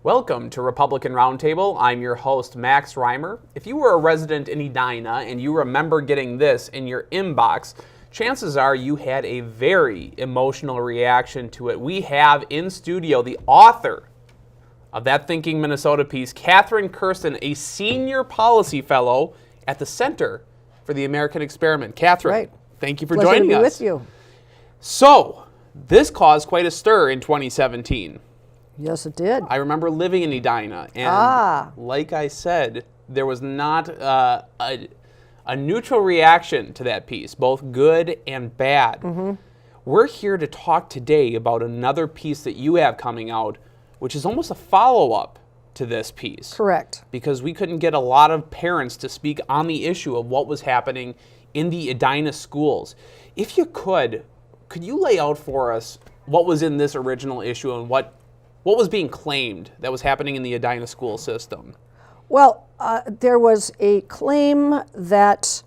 Welcome to Republican Roundtable. I'm your host, Max Reimer. If you were a resident in Edina and you remember getting this in your inbox, chances are you had a very emotional reaction to it. We have in studio the author of that Thinking Minnesota piece, Katherine Kersten, a senior policy fellow at the Center for the American Experiment. Katherine, thank you for Pleasure joining to be us. with you. So, this caused quite a stir in 2017. Yes, it did. I remember living in Edina, and like I said, there was not a neutral reaction to that piece, both good and bad. We're here to talk today about another piece that you have coming out, which is almost a follow-up to this piece. Correct. Because we couldn't get a lot of parents to speak on the issue of what was happening in the Edina schools. If you could you lay out for us what was in this original issue and what was being claimed that was happening in the Edina school system? Well, there was a claim that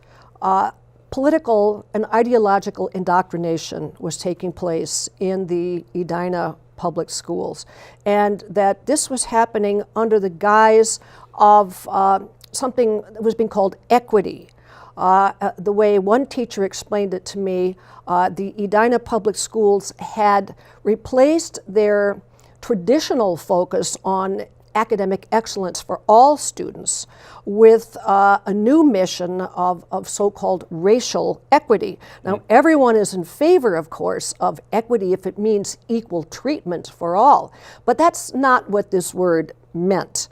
political and ideological indoctrination was taking place in the Edina public schools, and that this was happening under the guise of something that was being called equity. The way one teacher explained it to me, the Edina public schools had replaced their traditional focus on academic excellence for all students with a new mission of so-called racial equity. Now, everyone is in favor, of course, of equity if it means equal treatment for all, but that's not what this word meant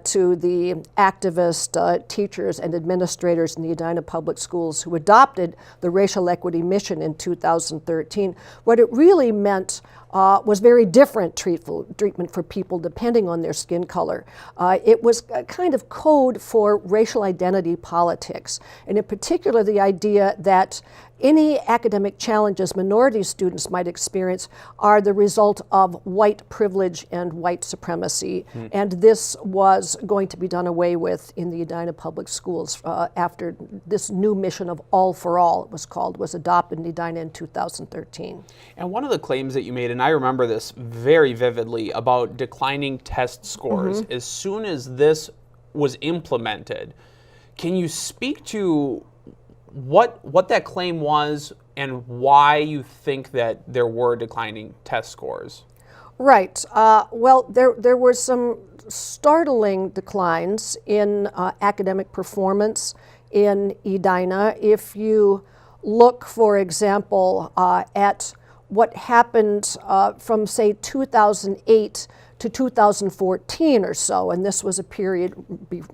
to the activist teachers and administrators in the Edina public schools who adopted the racial equity mission in 2013. What it really meant was very different treatment for people depending on their skin color. It was a kind of code for racial identity politics, and in particular the idea that any academic challenges minority students might experience are the result of white privilege and white supremacy, and this was going to be done away with in the Edina public schools after this new mission of all for all, it was adopted in Edina in 2013. And one of the claims that you made, and I remember this very vividly, about declining test scores as soon as this was implemented. Can you speak to what that claim was and why you think that there were declining test scores? Right. Well, there were some startling declines in academic performance in Edina. If you look, for example, at what happened from, say, 2008 to 2014 or so, and this was a period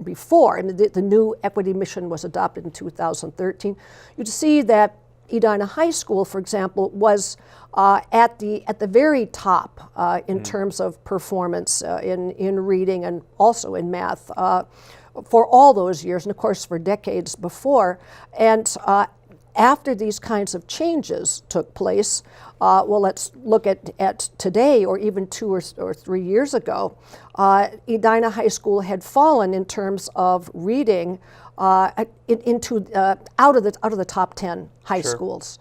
before, and the new equity mission was adopted in 2013, you'd see that Edina High School, for example, was at the very top in terms of performance in reading and also in math for all those years, and of course for decades before. And after these kinds of changes took place, well, let's look at today, or even 2 or 3 years ago, Edina High School had fallen in terms of reading into out of the top 10 high schools,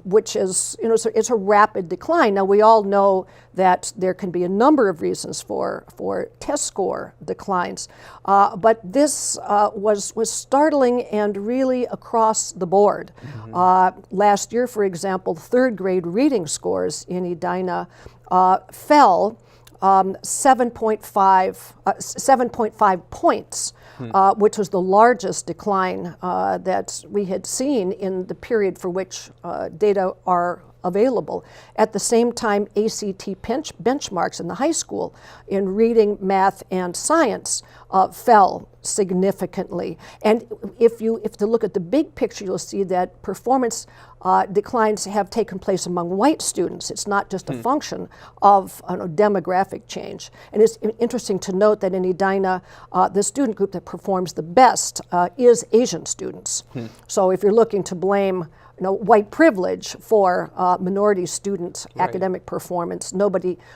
which is, it's a rapid decline. Now, we all know that there can be a number of reasons for test score declines, but this was startling and really across the board. Last year, for example, third grade reading scores in Edina fell 7.5 points, which was the largest decline that we had seen in the period for which data are available. At the same time, ACT benchmarks in the high school in reading, math, and science fell significantly. And if you look at the big picture, you'll see that performance declines have taken place among white students. It's not just a function of demographic change. And it's interesting to note that in Edina, the student group that performs the best is Asian students. So if you're looking to blame white privilege for minority student academic performance, no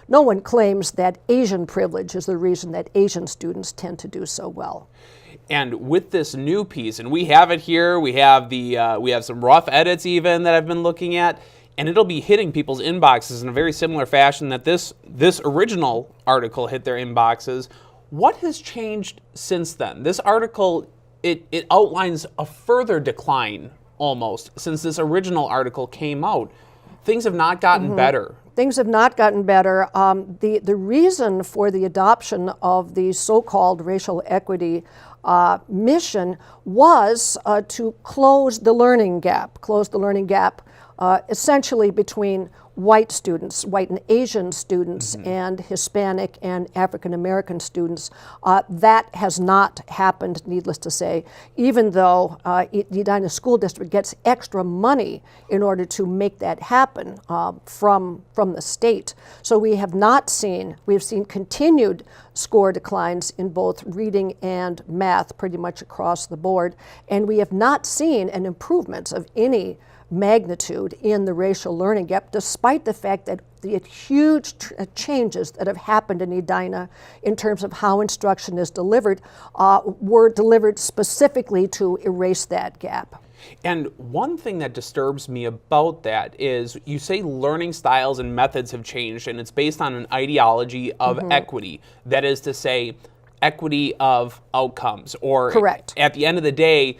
one claims that Asian privilege is the reason that Asian students tend to do so well. And with this new piece, and we have it here, we have some rough edits even that I've been looking at. and it'll be hitting people's inboxes in a very similar fashion that this original article hit their inboxes. What has changed since then? This article, it outlines a further decline almost since this original article came out. Things have not gotten better. Things have not gotten better. The reason for the adoption of the so-called racial equity mission was to close the learning gap, essentially between white students, white and Asian students, and Hispanic and African American students. That has not happened, needless to say, even though the Edina School District gets extra money in order to make that happen from the state. So we have seen continued score declines in both reading and math pretty much across the board, and we have not seen an improvement of any magnitude in the racial learning gap, despite the fact that the huge changes that have happened in Edina in terms of how instruction is delivered were delivered specifically to erase that gap. And one thing that disturbs me about that is you say learning styles and methods have changed, and it's based on an ideology of equity. That is to say, equity of outcomes, or correct. At the end of the day,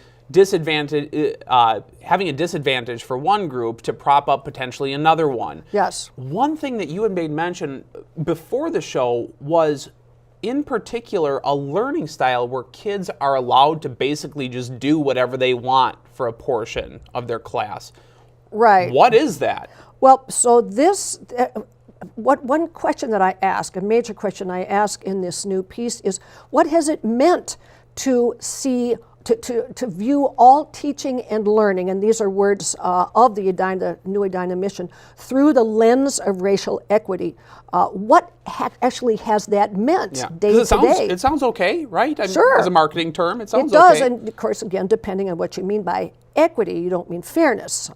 having a disadvantage for one group to prop up potentially another one. Yes. One thing that you had made mention before the show was, in particular, a learning style where kids are allowed to basically just do whatever they want for a portion of their class. Right. What is that? Well, so this, one question that I ask, a major question I ask in this new piece is, what has it meant to see to view all teaching and learning, and these are words of the New Edina mission, through the lens of racial equity? What actually has that meant day to day? It sounds okay, right? Sure. As a marketing term, it sounds okay. It does, okay. and of course, again, depending on what you mean by equity, you don't mean fairness.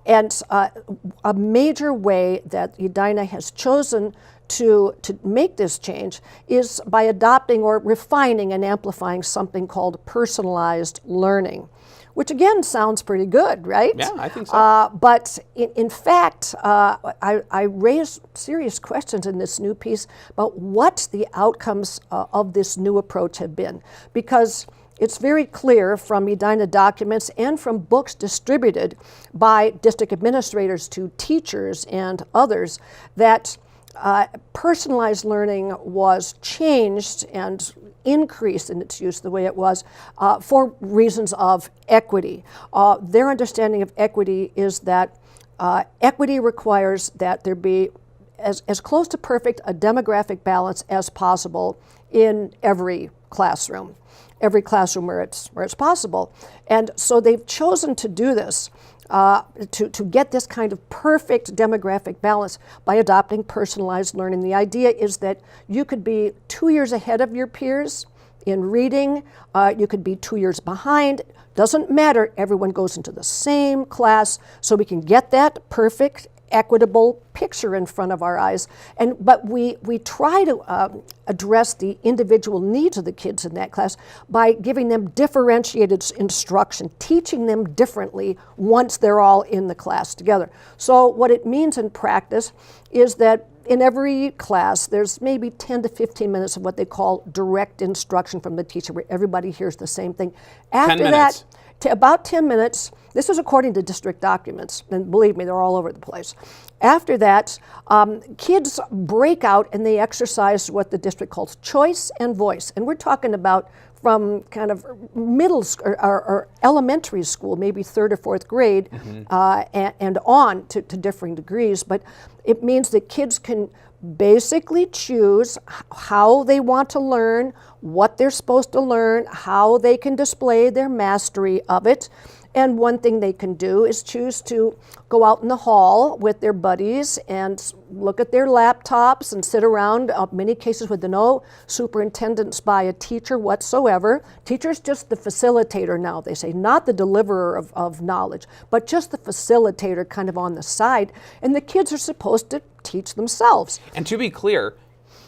And a major way that Edina has chosen to make this change is by adopting or refining and amplifying something called personalized learning, which again sounds pretty good, right? Yeah, I think so. But in fact, I raise serious questions in this new piece about what the outcomes of this new approach have been, because it's very clear from Edina documents and from books distributed by district administrators to teachers and others that personalized learning was changed and increased in its use the way it was for reasons of equity. Their understanding of equity is that equity requires that there be as close to perfect a demographic balance as possible in every classroom where it's possible. And so they've chosen to do this, to get this kind of perfect demographic balance by adopting personalized learning. The idea is that you could be 2 years ahead of your peers in reading, you could be 2 years behind. Doesn't matter, everyone goes into the same class, so we can get that perfect equitable picture in front of our eyes. But we try to address the individual needs of the kids in that class by giving them differentiated instruction, teaching them differently once they're all in the class together. So what it means in practice is that in every class, there's maybe 10 to 15 minutes of what they call direct instruction from the teacher, where everybody hears the same thing. After that, about 10 minutes, this is according to district documents, and believe me, they're all over the place. After that, kids break out and they exercise what the district calls choice and voice. And we're talking about from kind of middle or elementary school, maybe third or fourth grade, and on to differing degrees. But it means that kids can basically choose how they want to learn, what they're supposed to learn, how they can display their mastery of it. And one thing they can do is choose to go out in the hall with their buddies and look at their laptops and sit around, many cases with no superintendence by a teacher whatsoever. Teacher's just the facilitator now, they say, not the deliverer of knowledge, but just the facilitator kind of on the side. And the kids are supposed to teach themselves. And to be clear,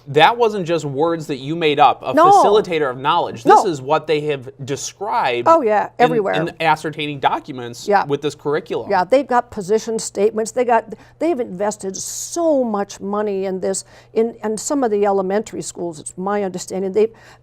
that wasn't just words that you made up, a No. facilitator of knowledge. No. This is what they have described Oh, yeah, everywhere. in ascertaining documents Yeah. with this curriculum. Yeah, they've got position statements. They've invested so much money in this. In some of the elementary schools, it's my understanding,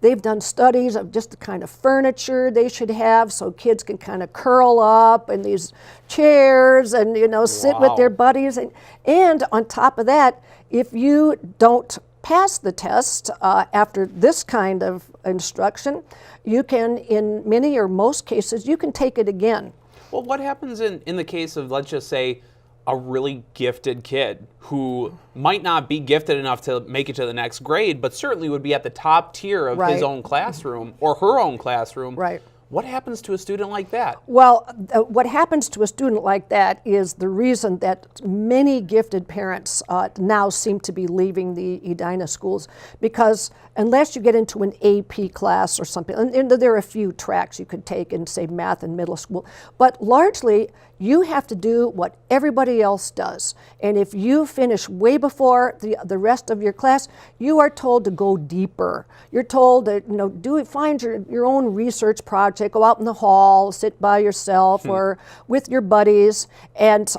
they've done studies of just the kind of furniture they should have so kids can kind of curl up in these chairs and sit with their buddies. And on top of that, if you don't pass the test after this kind of instruction, you can, in many or most cases, you can take it again. Well, what happens in the case of, let's just say, a really gifted kid who might not be gifted enough to make it to the next grade, but certainly would be at the top tier of his own classroom or her own classroom? Right. What happens to a student like that? Well, what happens to a student like that is the reason that many gifted parents now seem to be leaving the Edina schools, because unless you get into an AP class or something, and there are a few tracks you could take in, say, math in middle school, but largely you have to do what everybody else does. And if you finish way before the rest of your class, you are told to go deeper. You're told to find your own research project, go out in the hall, sit by yourself or with your buddies. And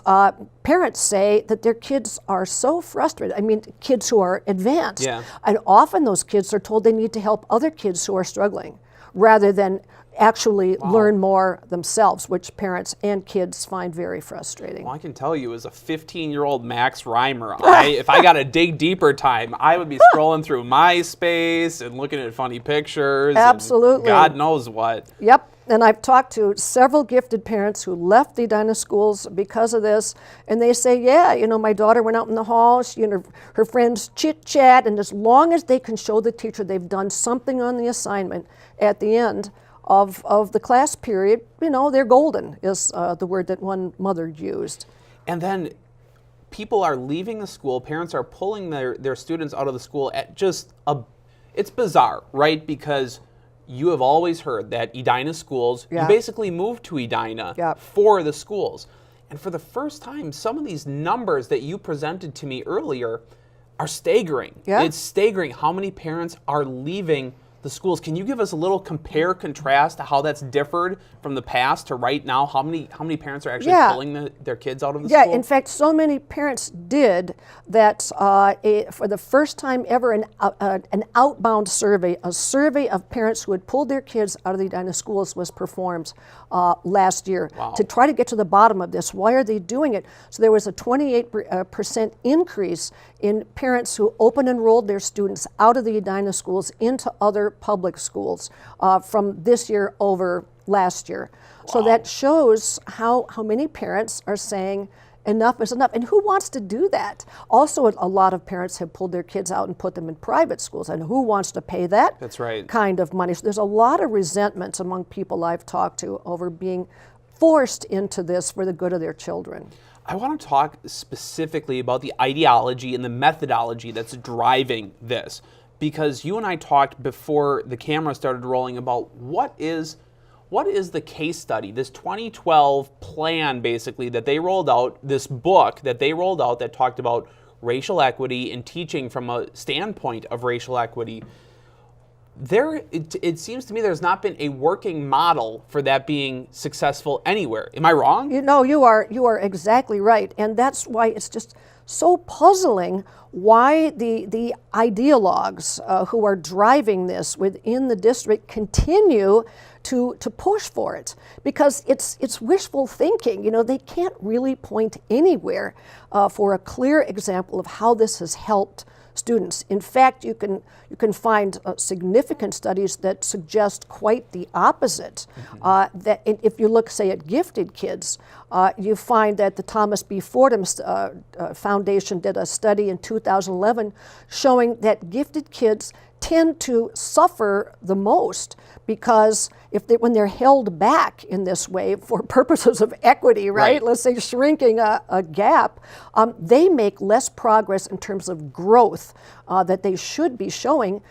parents say that their kids are so frustrated. I mean, kids who are advanced. Yeah. And often those kids are told they need to help other kids who are struggling rather than actually learn more themselves, which parents and kids find very frustrating. Well, I can tell you, as a 15-year-old Max Reimer, if I got a dig deeper time, I would be scrolling through MySpace and looking at funny pictures. Absolutely. And God knows what. Yep. And I've talked to several gifted parents who left the Edina schools because of this, and they say, yeah, my daughter went out in the hall, she and her friends chit-chat, and as long as they can show the teacher they've done something on the assignment at the end of the class period, they're golden, is the word that one mother used. And then people are leaving the school, parents are pulling their students out of the school at it's bizarre, right? Because you have always heard that Edina schools, you basically moved to Edina for the schools. And for the first time, some of these numbers that you presented to me earlier are staggering. Yeah. It's staggering how many parents are leaving the schools. Can you give us a little contrast to how that's differed from the past to right now? How many parents are actually pulling their kids out of the school? Yeah, in fact, so many parents did that for the first time ever, an outbound survey, a survey of parents who had pulled their kids out of the Edina schools was performed last year to try to get to the bottom of this. Why are they doing it? So there was a 28% increase in parents who open enrolled their students out of the Edina schools into other public schools from this year over last year. So that shows how many parents are saying enough is enough. And who wants to do that? Also, a lot of parents have pulled their kids out and put them in private schools. And who wants to pay that kind of money? So there's a lot of resentment among people I've talked to over being forced into this for the good of their children. I want to talk specifically about the ideology and the methodology that's driving this, because you and I talked before the camera started rolling about what is the case study, this 2012 plan basically that they rolled out, this book that they rolled out that talked about racial equity and teaching from a standpoint of racial equity. It seems to me there's not been a working model for that being successful anywhere. Am I wrong? You are exactly right. And that's why it's just so puzzling why the ideologues who are driving this within the district continue to push for it, because it's wishful thinking. They can't really point anywhere for a clear example of how this has helped students. In fact, you can find significant studies that suggest quite the opposite. That if you look, say, at gifted kids, you find that the Thomas B. Fordham Foundation did a study in 2011 showing that gifted kids tend to suffer the most because when they're held back in this way for purposes of equity, right? Let's say shrinking a gap, they make less progress in terms of growth that they should be showing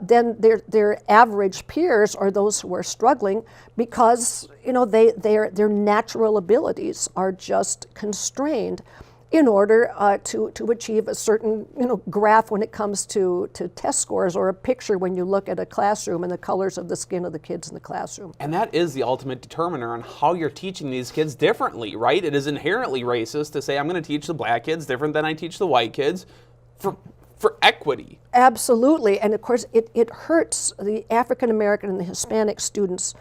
than their average peers or those who are struggling, because their natural abilities are just constrained. in order to achieve a certain graph when it comes to test scores, or a picture when you look at a classroom and the colors of the skin of the kids in the classroom. And that is the ultimate determiner on how you're teaching these kids differently, right? It is inherently racist to say I'm going to teach the black kids different than I teach the white kids for equity. Absolutely, and of course it hurts the African American and the Hispanic students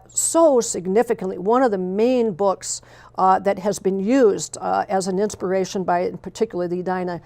so significantly. One of the main books that has been used as an inspiration by, in particular, the Edina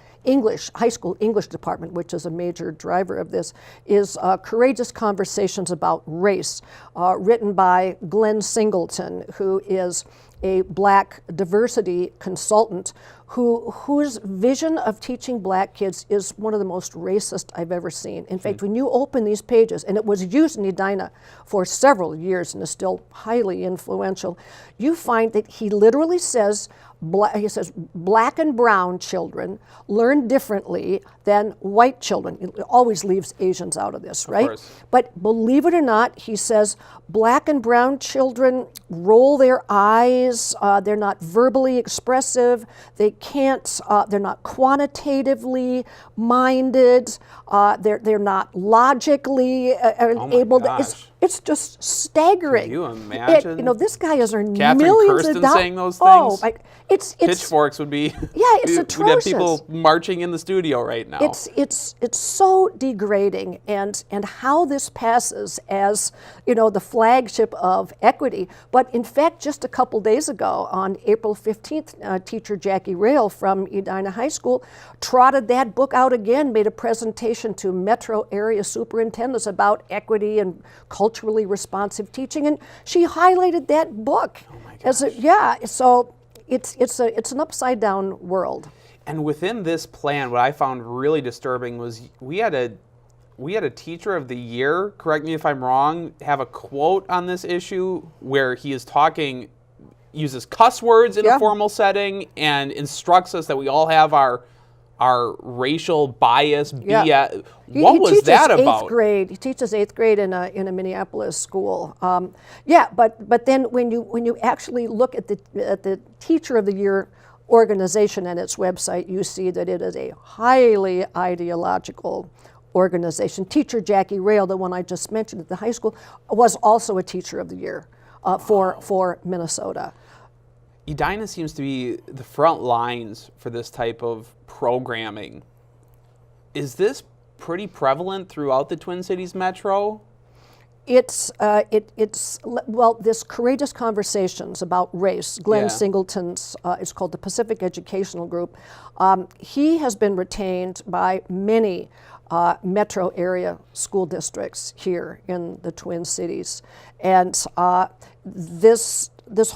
high school English department, which is a major driver of this, is Courageous Conversations About Race, written by Glenn Singleton, who is a black diversity consultant whose vision of teaching black kids is one of the most racist I've ever seen. In fact, when you open these pages, and it was used in Edina for several years and is still highly influential, you find that he literally says, black and brown children learn differently than white children. It always leaves Asians out of this, right? Of course. But believe it or not, he says black and brown children roll their eyes, they're not verbally expressive, they can't, they're not quantitatively minded, they're not logically able to. It's just staggering. Can you imagine? This guy has earned Katherine millions Kersten of dollars. saying those things? Oh, it's Pitchforks would be. Yeah, it's atrocious. We'd have people marching in the studio right now. It's so degrading, and how this passes as the flagship of equity. But in fact, just a couple days ago, on April 15th, teacher Jackie Rail from Edina High School trotted that book out again, made a presentation to metro area superintendents about equity and culturally responsive teaching, and she highlighted that book as so it's an upside down world. And within this plan, what I found really disturbing was we had a teacher of the year, correct me if I'm wrong, have a quote on this issue where he is uses cuss words in a formal setting and instructs us that we all have our racial bias. Yeah. What was that about? He teaches 8th grade in a Minneapolis school. But then when you actually look at the Teacher of the Year organization and its website, you see that it is a highly ideological organization. Teacher Jackie Rail, the one I just mentioned at the high school, was also a Teacher of the Year for Minnesota. Edina seems to be the front lines for this type of programming. Is this pretty prevalent throughout the Twin Cities metro? It's this Courageous Conversations About Race. Glenn Singleton's it's called the Pacific Educational Group. He has been retained by many metro area school districts here in the Twin Cities, and this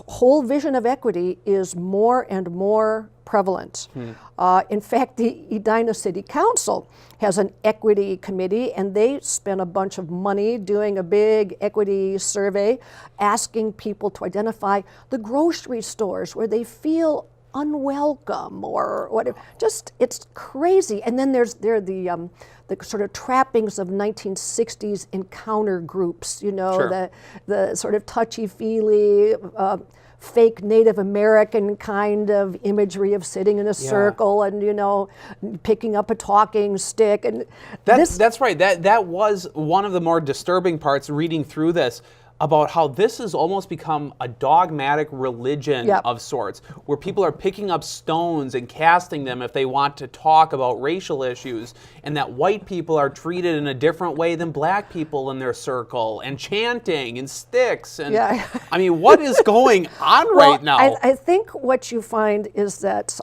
whole vision of equity is more and more prevalent. In fact, the Edina City Council has an equity committee, and they spent a bunch of money doing a big equity survey, asking people to identify the grocery stores where they feel unwelcome or whatever. Just, it's crazy. And then there are the sort of trappings of 1960s encounter groups, the sort of touchy-feely, fake Native American kind of imagery of sitting in a circle and picking up a talking stick, and that's right. That was one of the more disturbing parts reading through this, about how this has almost become a dogmatic religion of sorts, where people are picking up stones and casting them if they want to talk about racial issues, and that white people are treated in a different way than black people in their circle, and chanting and sticks. And I mean, what is going on right now? I think what you find is that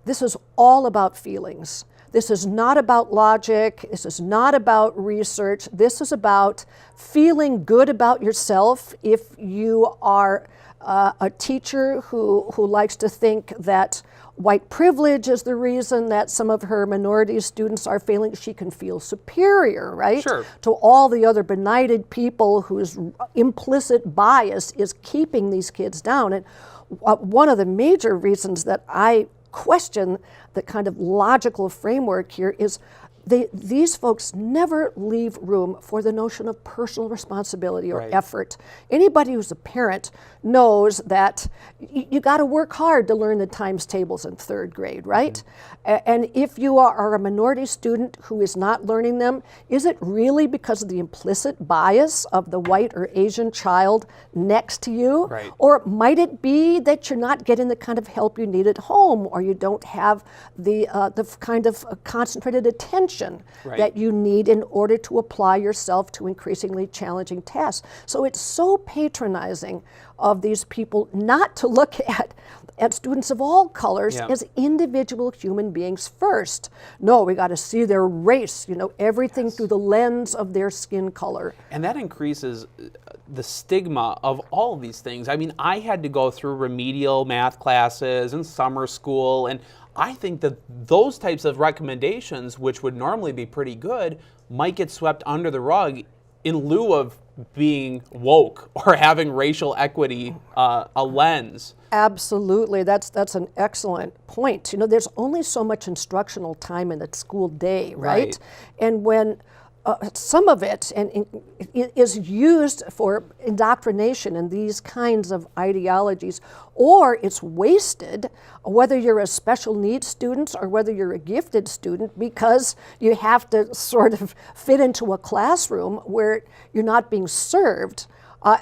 this is all about feelings. This is not about logic. This is not about research. This is about feeling good about yourself. If you are a teacher who likes to think that white privilege is the reason that some of her minority students are failing, she can feel superior, right? Sure. To all the other benighted people whose implicit bias is keeping these kids down. And one of the major reasons that I question the kind of logical framework here is these folks never leave room for the notion of personal responsibility or Right. effort. Anybody who's a parent knows that you got to work hard to learn the times tables in third grade, right? And if you are a minority student who is not learning them, is it really because of the implicit bias of the white or Asian child next to you? Right. Or might it be that you're not getting the kind of help you need at home, or you don't have the kind of concentrated attention Right. that you need in order to apply yourself to increasingly challenging tasks? So it's so patronizing of these people not to look at students of all colors Yeah. as individual human beings first. No, we got to see their race, everything through the lens of their skin color. And that increases the stigma of all of these things. I mean, I had to go through remedial math classes and summer school, and I think that those types of recommendations, which would normally be pretty good, might get swept under the rug in lieu of being woke or having racial equity a lens. Absolutely, that's an excellent point. There's only so much instructional time in the school day, right? And when some of it is used for indoctrination in these kinds of ideologies, or it's wasted, whether you're a special needs student or whether you're a gifted student, because you have to sort of fit into a classroom where you're not being served.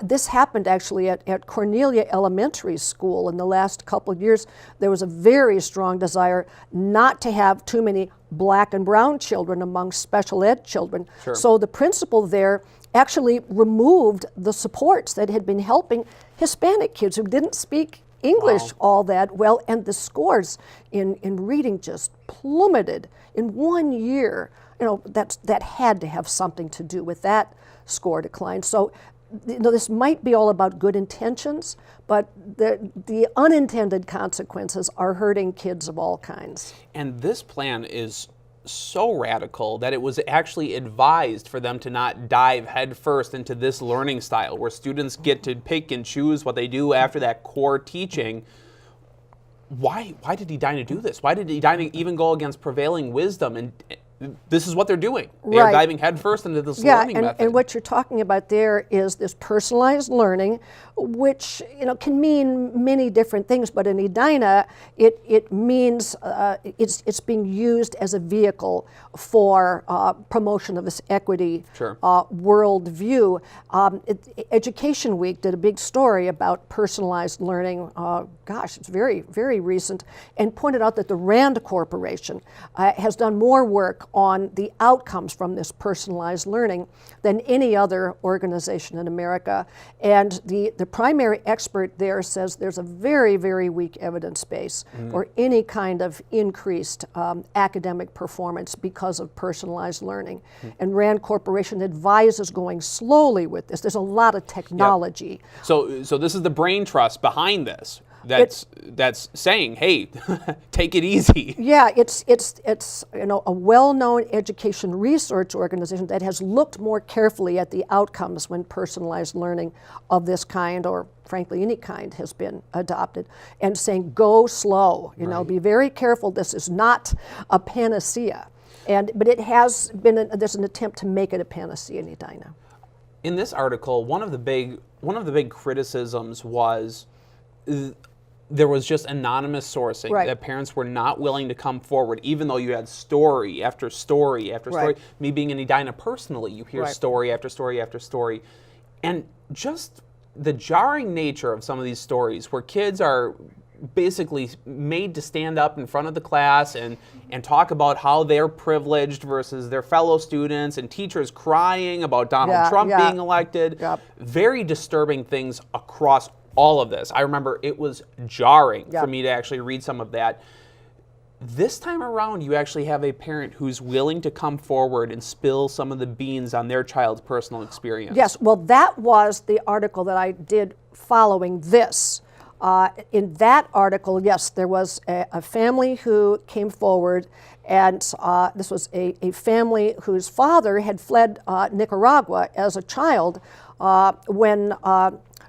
This happened actually at Cornelia Elementary School in the last couple of years. There was a very strong desire not to have too many black and brown children among special ed children. Sure. So the principal there actually removed the supports that had been helping Hispanic kids who didn't speak English all that well, and the scores in reading just plummeted in 1 year. That had to have something to do with that score decline. So this might be all about good intentions, but the unintended consequences are hurting kids of all kinds. And this plan is so radical that it was actually advised for them to not dive headfirst into this learning style where students get to pick and choose what they do after that core teaching. Why did Edina do this? Why did Edina even go against prevailing wisdom? And this is what they're doing. They are diving headfirst into this learning method. And what you're talking about there is this personalized learning, which can mean many different things. But in Edina, it means it's being used as a vehicle for promotion of this equity worldview. Education Week did a big story about personalized learning. It's very, very recent, and pointed out that the Rand Corporation has done more work on the outcomes from this personalized learning than any other organization in America. And the primary expert there says there's a very, very weak evidence base for any kind of increased academic performance because of personalized learning. And Rand Corporation advises going slowly with this. There's a lot of technology. So this is the brain trust behind this. That's saying, hey, take it easy. Yeah, it's a well-known education research organization that has looked more carefully at the outcomes when personalized learning of this kind, or frankly any kind, has been adopted, and saying go slow. Be very careful. This is not a panacea, but it has been. There's an attempt to make it a panacea in Edina. In this article, one of the big criticisms was there was just anonymous sourcing, that parents were not willing to come forward, even though you had story after story after story. Me being in Edina personally, you hear story after story after story. And just the jarring nature of some of these stories where kids are basically made to stand up in front of the class and talk about how they're privileged versus their fellow students, and teachers crying about Donald Trump being elected. Very disturbing things across all of this. I remember it was jarring for me to actually read some of that. This time around, you actually have a parent who's willing to come forward and spill some of the beans on their child's personal experience. Yes, well, that was the article that I did following this. In that article, yes, there was a family who came forward, and this was a family whose father had fled Nicaragua as a child when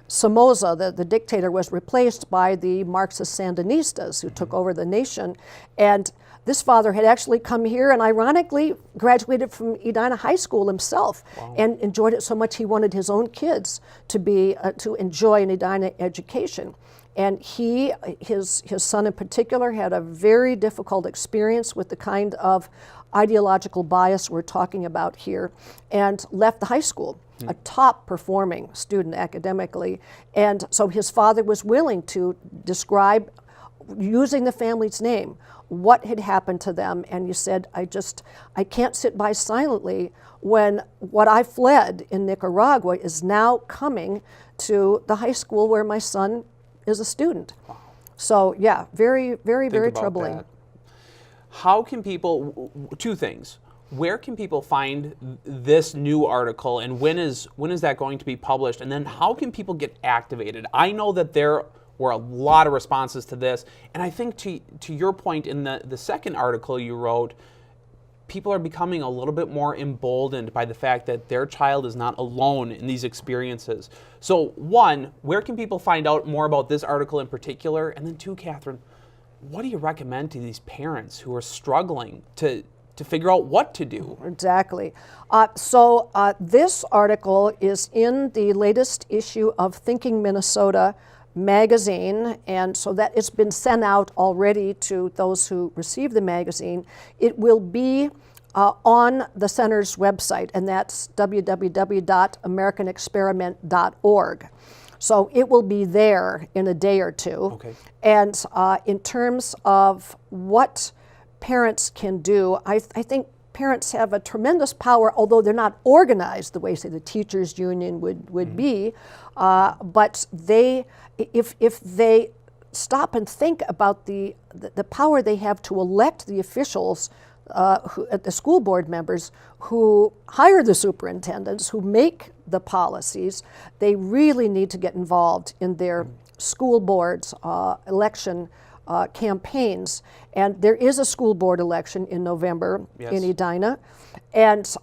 Somoza, the dictator, was replaced by the Marxist Sandinistas who took over the nation. And this father had actually come here and ironically graduated from Edina High School himself. Wow. And enjoyed it so much he wanted his own kids to enjoy an Edina education. And his son in particular had a very difficult experience with the kind of ideological bias we're talking about here, and left the high school, a top performing student academically. And so his father was willing to describe, using the family's name, what had happened to them. And you said, I can't sit by silently when what I fled in Nicaragua is now coming to the high school where my son is a student. Wow. So yeah, very, very, Think very about troubling. that. How can people, two things, where can people find this new article, and when is that going to be published? And then how can people get activated? I know that there were a lot of responses to this, and I think to your point in the second article you wrote, people are becoming a little bit more emboldened by the fact that their child is not alone in these experiences. So one, where can people find out more about this article in particular? And then two, Katherine, what do you recommend to these parents who are struggling to figure out what to do? Exactly. So this article is in the latest issue of Thinking Minnesota magazine, and so that it's been sent out already to those who receive the magazine. It will be on the center's website, and that's www.americanexperiment.org. So it will be there in a day or two. Okay. And in terms of what parents can do, I think parents have a tremendous power, although they're not organized the way, say, the teachers union would be. But if they stop and think about the power they have to elect the officials, the school board members who hire the superintendents, who make the policies, they really need to get involved in their school boards, election campaigns. And there is a school board election in November in Edina. And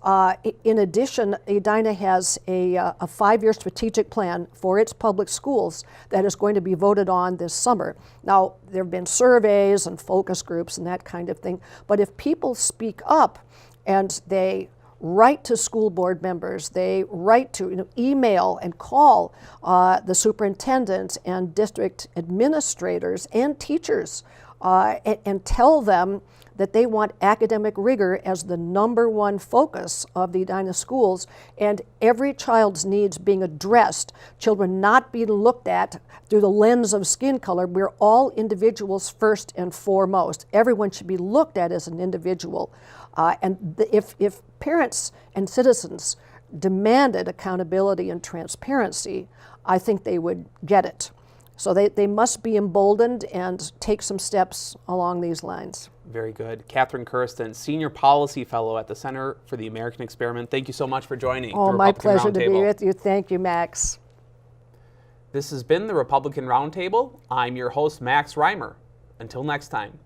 in addition, Edina has a 5-year strategic plan for its public schools that is going to be voted on this summer. Now, there have been surveys and focus groups and that kind of thing, but if people speak up and they write to school board members, they write to, email and call the superintendent and district administrators and teachers and tell them that they want academic rigor as the #1 focus of the Edina schools, and every child's needs being addressed, children not being looked at through the lens of skin color. We're all individuals first and foremost. Everyone should be looked at as an individual. If parents and citizens demanded accountability and transparency, I think they would get it. So they must be emboldened and take some steps along these lines. Very good. Katherine Kersten, Senior Policy Fellow at the Center for the American Experiment. Thank you so much for joining the My Republican pleasure to be Roundtable. with you. Thank you, Max. This has been the Republican Roundtable. I'm your host, Max Reimer. Until next time.